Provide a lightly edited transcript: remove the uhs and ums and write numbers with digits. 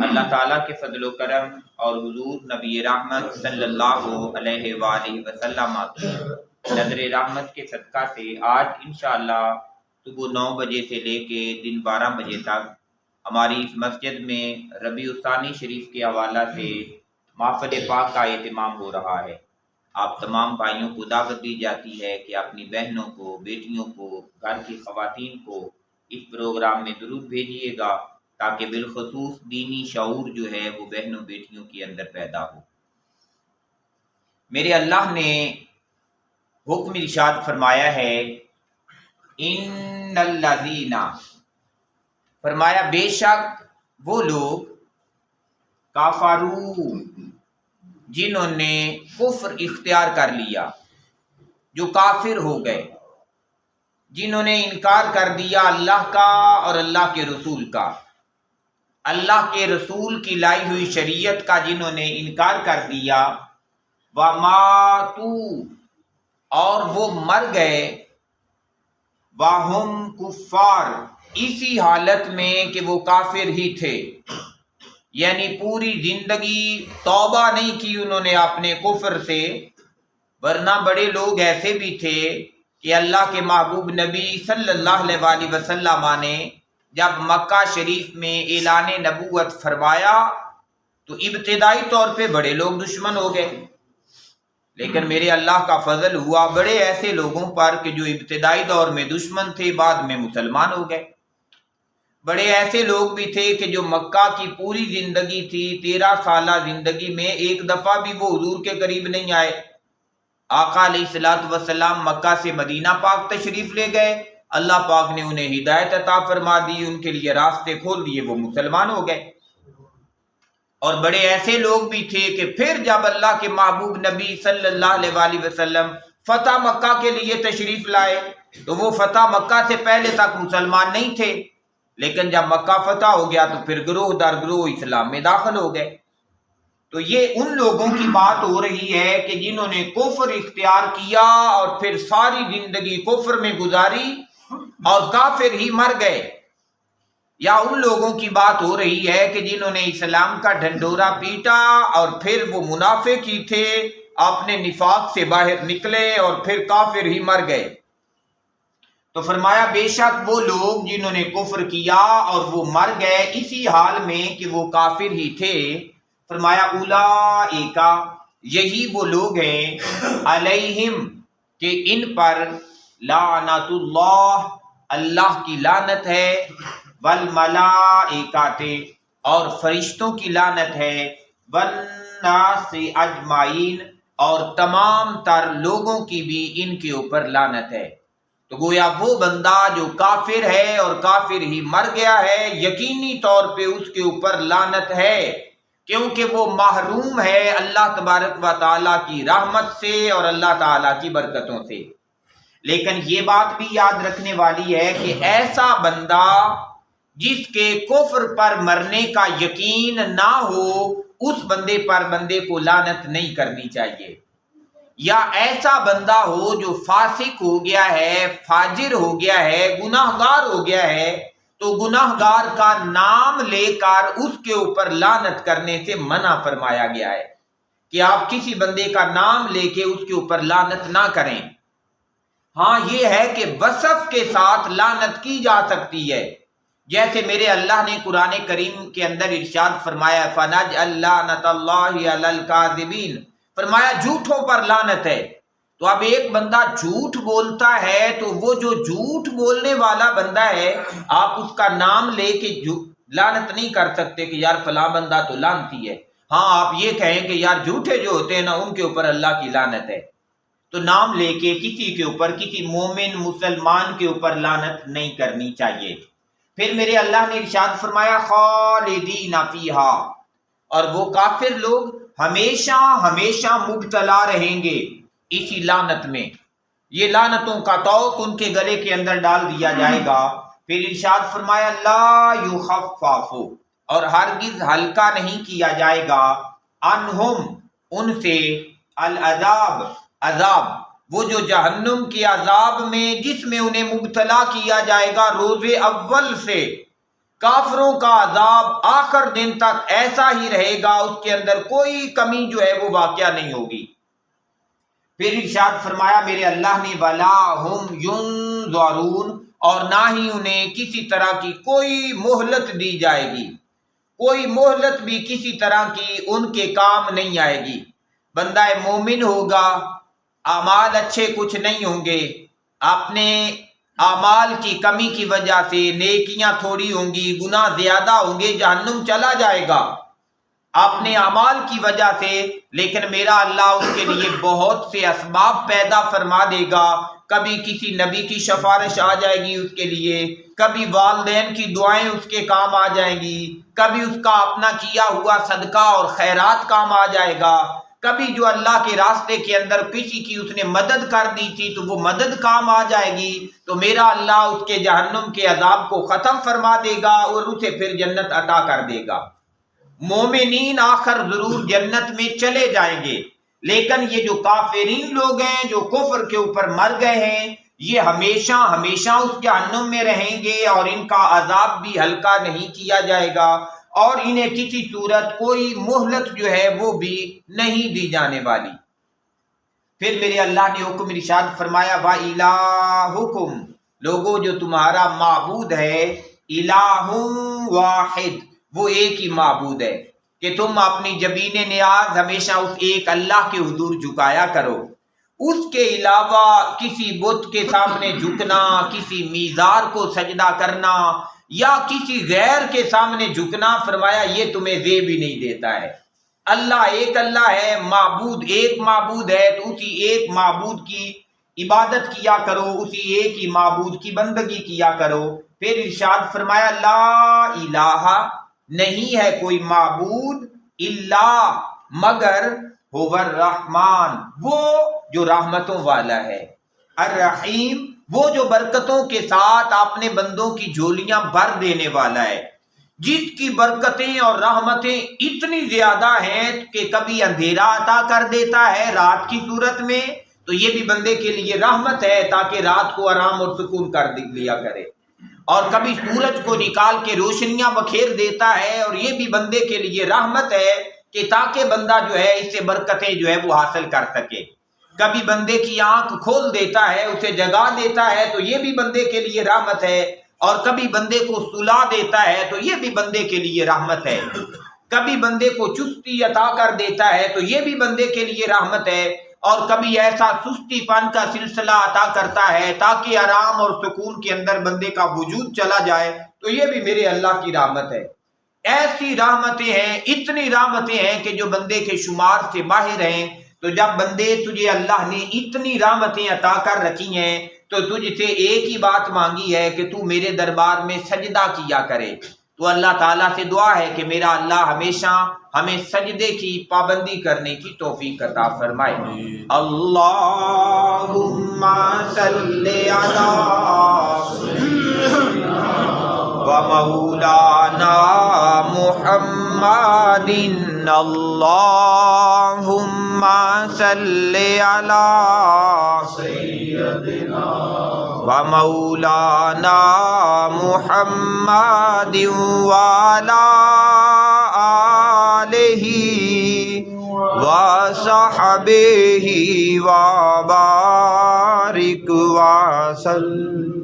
اللہ تعالیٰ کے فضل و کرم اور حضور نبی رحمت صلی اللہ علیہ وآلہ وسلم کی نظر رحمت کے صدقہ سے آج انشاءاللہ صبح 9 بجے سے لے کے دن 12 بجے تک ہماری اس مسجد میں ربیع الثانی شریف کے حوالہ سے محفل پاک کا اہتمام ہو رہا ہے۔ آپ تمام بھائیوں کو دعوت دی جاتی ہے کہ اپنی بہنوں کو، بیٹیوں کو، گھر کی خواتین کو اس پروگرام میں ضرور بھیجیے گا تاکہ بالخصوص دینی شعور جو ہے وہ بہنوں بیٹیوں کے اندر پیدا ہو۔ میرے اللہ نے حکم ارشاد فرمایا ہے، ان الذین، فرمایا بے شک وہ لوگ، کافرو، جنہوں نے کفر اختیار کر لیا، جو کافر ہو گئے، جنہوں نے انکار کر دیا اللہ کا اور اللہ کے رسول کا، اللہ کے رسول کی لائی ہوئی شریعت کا جنہوں نے انکار کر دیا، وَمَاتُوا، اور وہ مر گئے، وَهُمْ کفار، اسی حالت میں کہ وہ کافر ہی تھے، یعنی پوری زندگی توبہ نہیں کی انہوں نے اپنے کفر سے، ورنہ بڑے لوگ ایسے بھی تھے کہ اللہ کے محبوب نبی صلی اللہ علیہ وآلہ وسلم نے جب مکہ شریف میں اعلان نبوت فرمایا تو ابتدائی طور پہ بڑے لوگ دشمن ہو گئے، لیکن میرے اللہ کا فضل ہوا بڑے ایسے لوگوں پر کہ جو ابتدائی دور میں دشمن تھے بعد میں مسلمان ہو گئے۔ بڑے ایسے لوگ بھی تھے کہ جو مکہ کی پوری زندگی تھی، 13 سالہ زندگی میں ایک دفعہ بھی وہ حضور کے قریب نہیں آئے۔ آقا علیہ الصلوۃ والسلام مکہ سے مدینہ پاک تشریف لے گئے، اللہ پاک نے انہیں ہدایت عطا فرما دی، ان کے لیے راستے کھول دیے، وہ مسلمان ہو گئے۔ اور بڑے ایسے لوگ بھی تھے کہ پھر جب اللہ کے محبوب نبی صلی اللہ علیہ وآلہ وسلم فتح مکہ کے لیے تشریف لائے تو وہ فتح مکہ سے پہلے تک مسلمان نہیں تھے، لیکن جب مکہ فتح ہو گیا تو پھر گروہ در گروہ اسلام میں داخل ہو گئے۔ تو یہ ان لوگوں کی بات ہو رہی ہے کہ جنہوں نے کفر اختیار کیا اور پھر ساری زندگی کفر میں گزاری اور کافر ہی مر گئے، یا ان لوگوں کی بات ہو رہی ہے کہ جنہوں نے اسلام کا ڈھنڈورا پیٹا اور پھر وہ منافق ہی تھے، اپنے نفاق سے باہر نکلے اور پھر کافر ہی مر گئے۔ تو فرمایا بے شک وہ لوگ جنہوں نے کفر کیا اور وہ مر گئے اسی حال میں کہ وہ کافر ہی تھے، فرمایا اولئک، یہی وہ لوگ ہیں، علیہم، کہ ان پر لعنت اللہ، اللہ کی لعنت ہے، والملائکۃ، اور فرشتوں کی لعنت ہے، والناس اجمعین، اور تمام تر لوگوں کی بھی ان کے اوپر لعنت ہے۔ تو گویا وہ بندہ جو کافر ہے اور کافر ہی مر گیا ہے، یقینی طور پہ اس کے اوپر لعنت ہے، کیونکہ وہ محروم ہے اللہ تبارک و تعالیٰ کی رحمت سے اور اللہ تعالیٰ کی برکتوں سے۔ لیکن یہ بات بھی یاد رکھنے والی ہے کہ ایسا بندہ جس کے کفر پر مرنے کا یقین نہ ہو، اس بندے پر بندے کو لعنت نہیں کرنی چاہیے، یا ایسا بندہ ہو جو فاسق ہو گیا ہے، فاجر ہو گیا ہے، گناہ گار ہو گیا ہے، تو گناہ گار کا نام لے کر اس کے اوپر لعنت کرنے سے منع فرمایا گیا ہے کہ آپ کسی بندے کا نام لے کے اس کے اوپر لعنت نہ کریں۔ ہاں یہ ہے کہ وصف کے ساتھ لعنت کی جا سکتی ہے، جیسے میرے اللہ نے قرآن کریم کے اندر ارشاد فرمایا فَنَجْعَلْ لَعْنَتَ اللَّهِ عَلَى الْكَاذِبِينَ، فرمایا جھوٹوں پر لعنت ہے۔ تو اب ایک بندہ جھوٹ بولتا ہے تو وہ جو جھوٹ بولنے والا بندہ ہے، آپ اس کا نام لے کے لعنت نہیں کر سکتے کہ یار فلاں بندہ تو لعنتی ہے۔ ہاں آپ یہ کہیں کہ یار جھوٹے جو ہوتے ہیں نا ان کے اوپر اللہ کی لعنت ہے، تو نام لے کے کسی کے اوپر، کسی مومن مسلمان کے اوپر لعنت نہیں کرنی چاہیے۔ پھر میرے اللہ نے ارشاد فرمایا خالدین فیہا، اور وہ کافر لوگ ہمیشہ ہمیشہ مبتلا رہیں گے اسی لعنت میں، یہ لعنتوں کا توق ان کے گلے کے اندر ڈال دیا جائے گا۔ پھر ارشاد فرمایا لا یخفف، اور ہرگز ہلکا نہیں کیا جائے گا، عنہم، ان سے، العذاب، عذاب، وہ جو جہنم کے عذاب میں جس میں انہیں مبتلا کیا جائے گا روز اول سے، کافروں کا عذاب آخر دن تک ایسا ہی رہے گا، اس کے اندر کوئی کمی جو ہے وہ واقع نہیں ہوگی۔ پھر ارشاد فرمایا میرے اللہ نے وَلَا هُمْ يُنظَرُونَ، اور نہ ہی انہیں کسی طرح کی کوئی مہلت دی جائے گی، کوئی مہلت بھی کسی طرح کی ان کے کام نہیں آئے گی۔ بندہ مومن ہوگا، اعمال اچھے کچھ نہیں ہوں گے، اپنے اعمال کی کمی کی وجہ سے نیکیاں تھوڑی ہوں گی، گناہ زیادہ ہوں گے، جہنم چلا جائے گا اپنے اعمال کی وجہ سے، لیکن میرا اللہ اس کے لیے بہت سے اسباب پیدا فرما دے گا۔ کبھی کسی نبی کی سفارش آ جائے گی اس کے لیے، کبھی والدین کی دعائیں اس کے کام آ جائیں گی، کبھی اس کا اپنا کیا ہوا صدقہ اور خیرات کام آ جائے گا، کبھی جو اللہ کے راستے کے اندر کسی کی اس نے مدد کر دی تھی تو وہ مدد کام آ جائے گی، تو میرا اللہ اس کے جہنم کے عذاب کو ختم فرما دے گا اور اسے پھر جنت عطا کر دے گا۔ مومنین آخر ضرور جنت میں چلے جائیں گے، لیکن یہ جو کافرین لوگ ہیں جو کفر کے اوپر مر گئے ہیں، یہ ہمیشہ ہمیشہ اس جہنم میں رہیں گے اور ان کا عذاب بھی ہلکا نہیں کیا جائے گا، اور انہیں کسی صورت کوئی مہلت جو ہے وہ بھی نہیں دی جانے والی۔ پھر میرے اللہ نے حکم ارشاد فرمایا وَإِلَٰهُكُمْ، لوگوں جو تمہارا معبود ہے، الہ واحد، وہ ایک ہی معبود ہے، کہ تم اپنی جبین نیاز ہمیشہ اس ایک اللہ کے حضور جھکایا کرو۔ اس کے علاوہ کسی بت کے سامنے جھکنا، کسی میزار کو سجدہ کرنا یا کسی غیر کے سامنے جھکنا، فرمایا یہ تمہیں زیب ہی نہیں دیتا ہے۔ اللہ ایک اللہ ہے، معبود ایک معبود ہے، تو اسی ایک معبود کی عبادت کیا کرو، اسی ایک ہی معبود کی بندگی کیا کرو۔ پھر ارشاد فرمایا لا الہ، نہیں ہے کوئی معبود الا مگر هو الرحمن، وہ جو رحمتوں والا ہے، الرحیم، وہ جو برکتوں کے ساتھ اپنے بندوں کی جھولیاں بھر دینے والا ہے، جس کی برکتیں اور رحمتیں اتنی زیادہ ہیں کہ کبھی اندھیرا عطا کر دیتا ہے رات کی صورت میں، تو یہ بھی بندے کے لیے رحمت ہے تاکہ رات کو آرام اور سکون کر لیا کرے، اور کبھی سورج کو نکال کے روشنیاں بکھیر دیتا ہے، اور یہ بھی بندے کے لیے رحمت ہے کہ تاکہ بندہ جو ہے اس سے برکتیں جو ہے وہ حاصل کر سکے۔ کبھی بندے کی آنکھ کھول دیتا ہے، اسے جگا دیتا ہے، تو یہ بھی بندے کے لیے رحمت ہے، اور کبھی بندے کو سلا دیتا ہے تو یہ بھی بندے کے لیے رحمت ہے، کبھی بندے کو چستی عطا کر دیتا ہے تو یہ بھی بندے کے لیے رحمت ہے، اور کبھی ایسا سستی پن کا سلسلہ عطا کرتا ہے تاکہ آرام اور سکون کے اندر بندے کا وجود چلا جائے، تو یہ بھی میرے اللہ کی رحمت ہے۔ ایسی رحمتیں ہیں، اتنی رحمتیں ہیں کہ جو بندے کے شمار سے باہر ہیں۔ تو جب بندے تجھے اللہ نے اتنی رحمتیں عطا کر رکھی ہیں تو تجھ سے ایک ہی بات مانگی ہے کہ تو میرے دربار میں سجدہ کیا کرے، تو اللہ تعالیٰ سے دعا ہے کہ میرا اللہ ہمیشہ ہمیں سجدے کی پابندی کرنے کی توفیق عطا فرمائے۔ اللہم صلی علی و مولانا محمد، اللہم صلی علی سیدنا و مولانا محمد وعلی آلہ وصحبہ وبارک وسلم۔